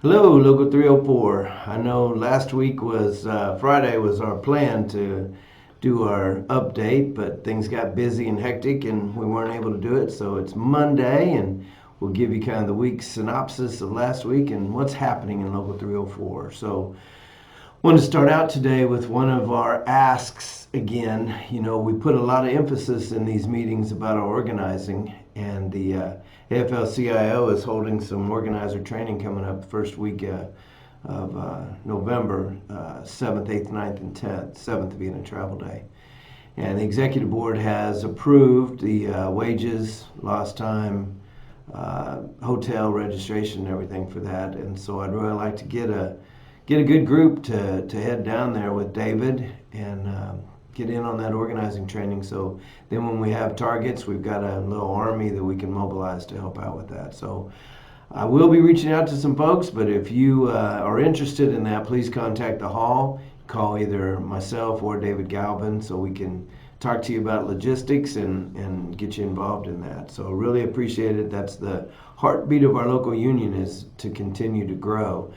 Hello, Local 304. I know last week was Friday was our plan to do our update, but things got busy and hectic and we weren't able to do it. So it's Monday and we'll give you kind of the week's synopsis of last week and what's happening in Local 304. So I wanted to start out today with one of our asks again. You know, we put a lot of emphasis in these meetings about our organizing, and the AFL-CIO is holding some organizer training coming up the first week of November, 7th, 8th, 9th, and 10th, 7th being a travel day. And the executive board has approved the wages, lost time, hotel registration, and everything for that. And so I'd really like to get a good group to head down there with David and get in on that organizing training. So then when we have targets, we've got a little army that we can mobilize to help out with that. So I will be reaching out to some folks, but if you are interested in that, please contact the hall. Call either myself or David Galvin so we can talk to you about logistics and get you involved in that. So really appreciate it. That's the heartbeat of our local union, is to continue to grow.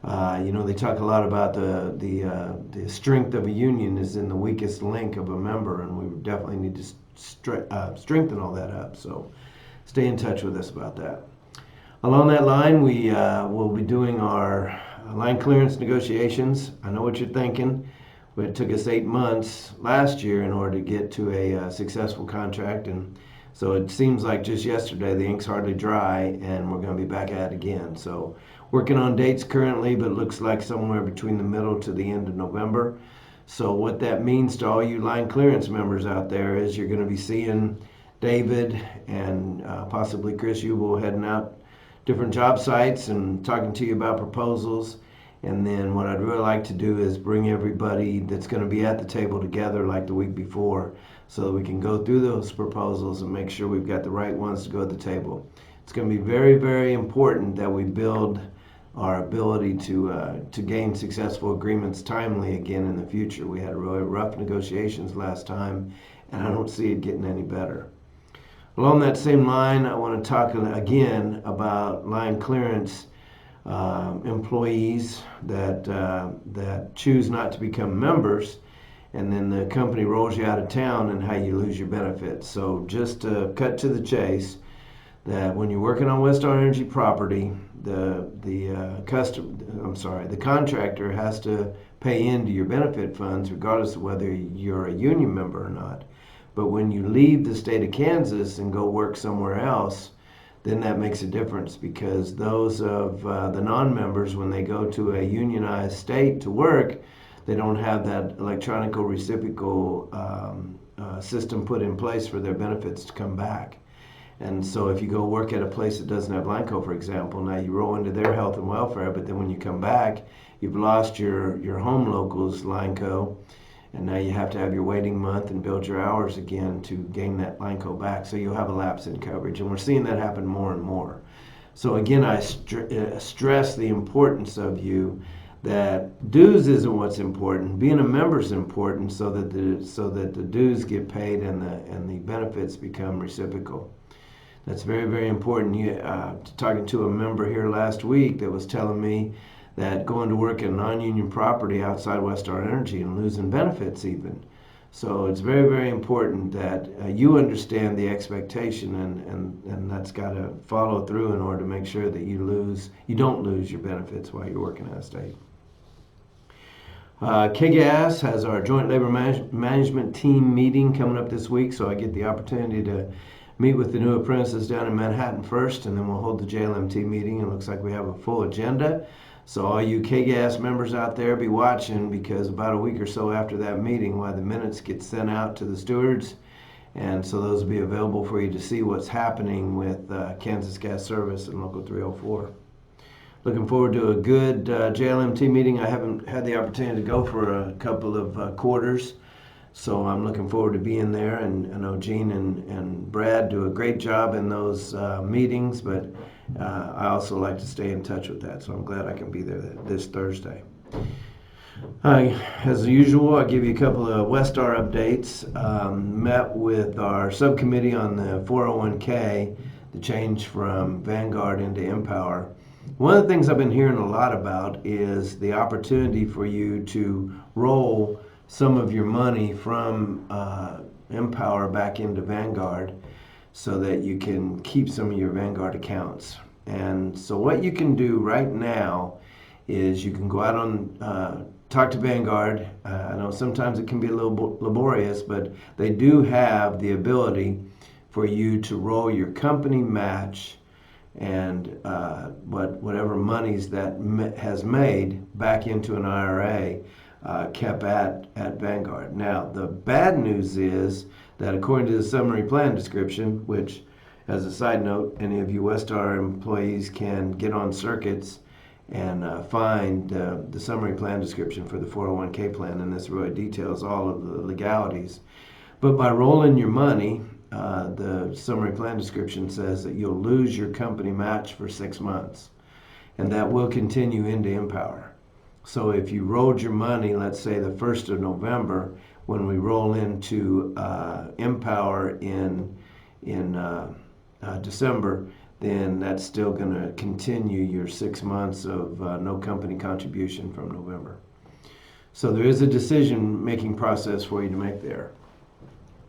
You know, they talk a lot about the strength of a union is in the weakest link of a member, and we definitely need to strengthen all that up. So stay in touch with us about that. Along that line, we will be doing our line clearance negotiations. I know what you're thinking. It took us 8 months last year in order to get to a successful contract, and so it seems like just yesterday the ink's hardly dry, and we're going to be back at it again. So working on dates currently, but it looks like somewhere between the middle to the end of November. So what that means to all you line clearance members out there is you're going to be seeing David and possibly Chris Ubel heading out different job sites and talking to you about proposals. And then what I'd really like to do is bring everybody that's going to be at the table together like the week before, so that we can go through those proposals and make sure we've got the right ones to go to the table. It's going to be very, very important that we build our ability to gain successful agreements timely again in the future. We had really rough negotiations last time, and I don't see it getting any better. Along that same line, I want to talk again about line clearance employees that choose not to become members, and then the company rolls you out of town and how you lose your benefits. So just to cut to the chase, that when you're working on Westar Energy property, the contractor has to pay into your benefit funds regardless of whether you're a union member or not. But when you leave the state of Kansas and go work somewhere else, then that makes a difference, because those of the non-members, when they go to a unionized state to work, they don't have that electronic reciprocal system put in place for their benefits to come back. And so if you go work at a place that doesn't have LINCO, for example, now you roll into their health and welfare, but then when you come back, you've lost your home local's LINCO, and now you have to have your waiting month and build your hours again to gain that LINCO back. So you'll have a lapse in coverage, and we're seeing that happen more and more. So again, I stress the importance of you, that dues isn't what's important. Being a member is important, so that the dues get paid and the benefits become reciprocal. That's very, very important. Talking to a member here last week that was telling me that going to work in non-union property outside Westar Energy and losing benefits even. So it's very, very important that you understand the expectation, and that's got to follow through in order to make sure that you don't lose your benefits while you're working out of state. KGAS has our joint labor management team meeting coming up this week, so I get the opportunity to meet with the new apprentices down in Manhattan first, and then we'll hold the JLMT meeting. It looks like we have a full agenda. So all you KGAS members out there, be watching, because about a week or so after that meeting, the minutes get sent out to the stewards, and so those will be available for you to see what's happening with Kansas Gas Service and Local 304. Looking forward to a good JLMT meeting. I haven't had the opportunity to go for a couple of quarters, so I'm looking forward to being there, and I know Gene and Brad do a great job in those meetings, but I also like to stay in touch with that, so I'm glad I can be there this Thursday. As usual, I'll give you a couple of Westar updates. Met with our subcommittee on the 401k, the change from Vanguard into Empower. One of the things I've been hearing a lot about is the opportunity for you to roll some of your money from Empower back into Vanguard so that you can keep some of your Vanguard accounts. And so what you can do right now is you can go out on talk to Vanguard. I know sometimes it can be a little laborious, but they do have the ability for you to roll your company match and whatever monies that has made back into an IRA kept at Vanguard. Now, the bad news is that according to the summary plan description, which, as a side note, any of you Westar employees can get on circuits and find the summary plan description for the 401k plan, and this really details all of the legalities. But by rolling your money, the summary plan description says that you'll lose your company match for 6 months, and that will continue into Empower. So if you rolled your money, let's say the 1st of November, when we roll into Empower in December, then that's still going to continue your 6 months of no company contribution from November. So there is a decision-making process for you to make there.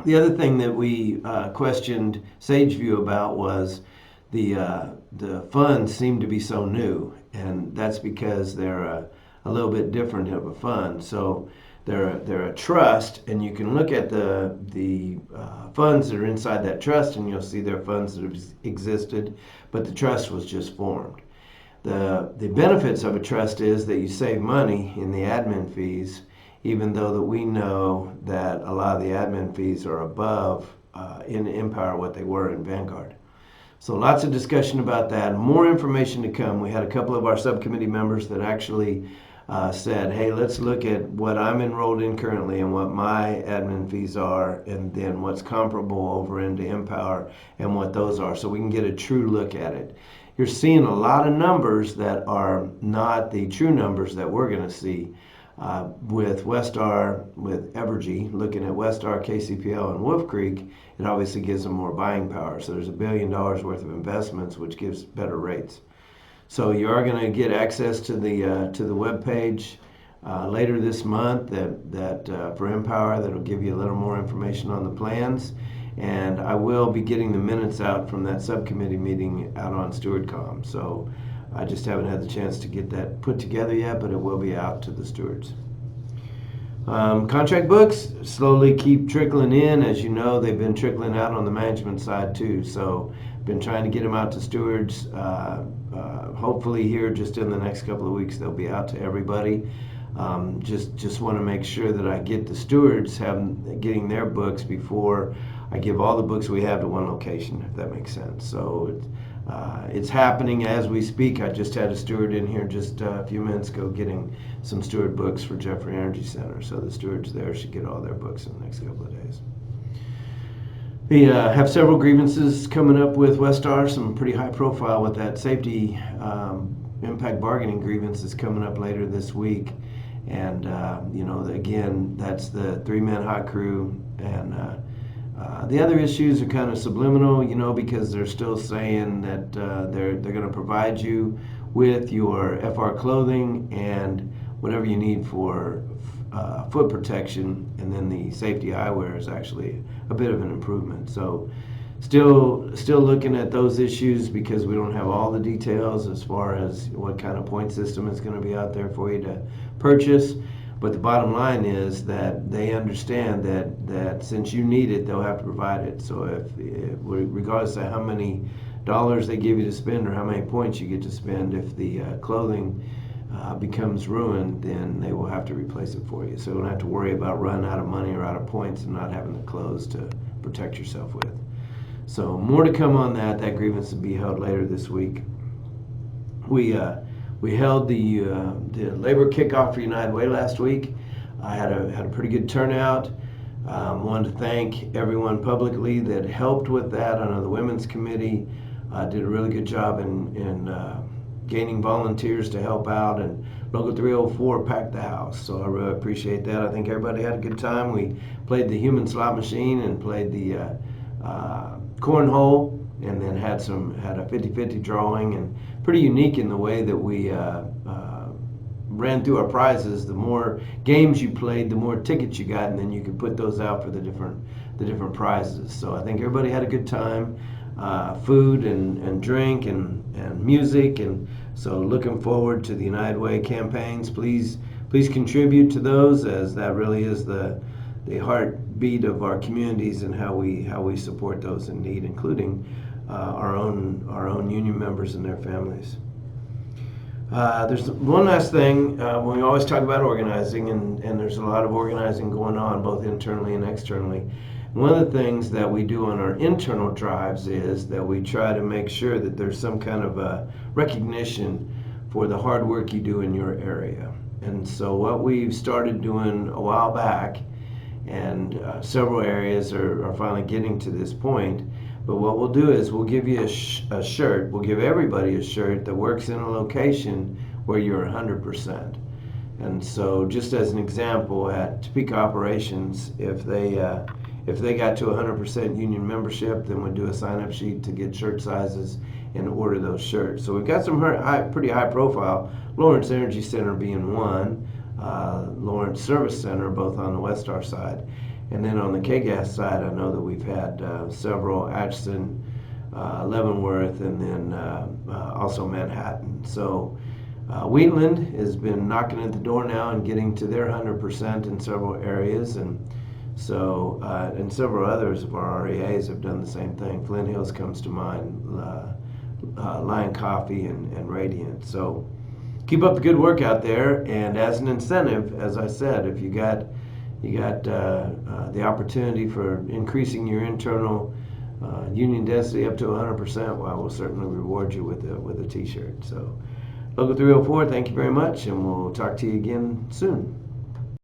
The other thing that we questioned SageView about was the funds seem to be so new, and that's because they're a little bit different of a fund. So they're a trust, and you can look at the funds that are inside that trust, and you'll see they're funds that have existed, but the trust was just formed. The benefits of a trust is that you save money in the admin fees, even though that we know that a lot of the admin fees are above in Empower what they were in Vanguard. So lots of discussion about that. More information to come. We had a couple of our subcommittee members that actually said, hey, let's look at what I'm enrolled in currently and what my admin fees are, and then what's comparable over into Empower and what those are, so we can get a true look at it. You're seeing a lot of numbers that are not the true numbers that we're going to see. With Westar, with Evergy, looking at Westar, KCPL, and Wolf Creek, it obviously gives them more buying power. So there's $1 billion worth of investments, which gives better rates. So you are going to get access to the web page later this month that for Empower that'll give you a little more information on the plans. And I will be getting the minutes out from that subcommittee meeting out on StewardCom. So I just haven't had the chance to get that put together yet, but it will be out to the stewards. Contract books slowly keep trickling in. As you know, they've been trickling out on the management side too. So been trying to get them out to stewards. Hopefully here just in the next couple of weeks they'll be out to everybody. Just want to make sure that I get the stewards getting their books before I give all the books we have to one location, if that makes sense. So it's happening as we speak. I just had a steward in here just a few minutes ago getting some steward books for Jeffrey Energy Center. So the stewards there should get all their books in the next couple of days. We have several grievances coming up with Westar, some pretty high profile with that safety impact bargaining grievance is coming up later this week. And, again, that's the 3-man hot crew. And the other issues are kind of subliminal, because they're still saying that they're going to provide you with your FR clothing and whatever you need for foot protection, and then the safety eyewear is actually a bit of an improvement. So still looking at those issues because we don't have all the details as far as what kind of point system is going to be out there for you to purchase. But the bottom line is that they understand that since you need it, they'll have to provide it. So if regardless of how many dollars they give you to spend or how many points you get to spend, if the clothing becomes ruined, then they will have to replace it for you. So you don't have to worry about running out of money or out of points and not having the clothes to protect yourself with. So more to come on that. That grievance will be held later this week. We held the labor kickoff for United Way last week. I had a pretty good turnout. Wanted to thank everyone publicly that helped with that. I know the Women's Committee did a really good job in gaining volunteers to help out, and Local 304 packed the house. So I really appreciate that. I think everybody had a good time. We played the human slot machine and played the cornhole, and then had a 50-50 drawing, and pretty unique in the way that we ran through our prizes. The more games you played, the more tickets you got, and then you could put those out for the different prizes. So I think everybody had a good time, food and drink and music, and so looking forward to the United Way campaigns. Please contribute to those, as that really is the heartbeat of our communities and how we support those in need, including our own union members and their families. There's one last thing. When we always talk about organizing, and there's a lot of organizing going on both internally and externally. One of the things that we do on our internal drives is that we try to make sure that there's some kind of a recognition for the hard work you do in your area. And so what we've started doing a while back, and several areas are finally getting to this point, but what we'll do is we'll give you a shirt, we'll give everybody a shirt that works in a location where you're 100%. And so just as an example, at Topeka Operations, if they got to 100% union membership, then we'd do a sign-up sheet to get shirt sizes and order those shirts. So we've got some pretty high profile, Lawrence Energy Center being one, Lawrence Service Center, both on the Westar side. And then on the K-Gas side, I know that we've had several, Atchison, Leavenworth, and then also Manhattan. So Wheatland has been knocking at the door now and getting to their 100% in several areas. And so, and several others of our REAs have done the same thing. Flint Hills comes to mind, Lion Coffee and Radiant. So keep up the good work out there. And as an incentive, as I said, if you got the opportunity for increasing your internal union density up to 100%, well, we'll certainly reward you with a t-shirt. So Local 304, thank you very much, and we'll talk to you again soon.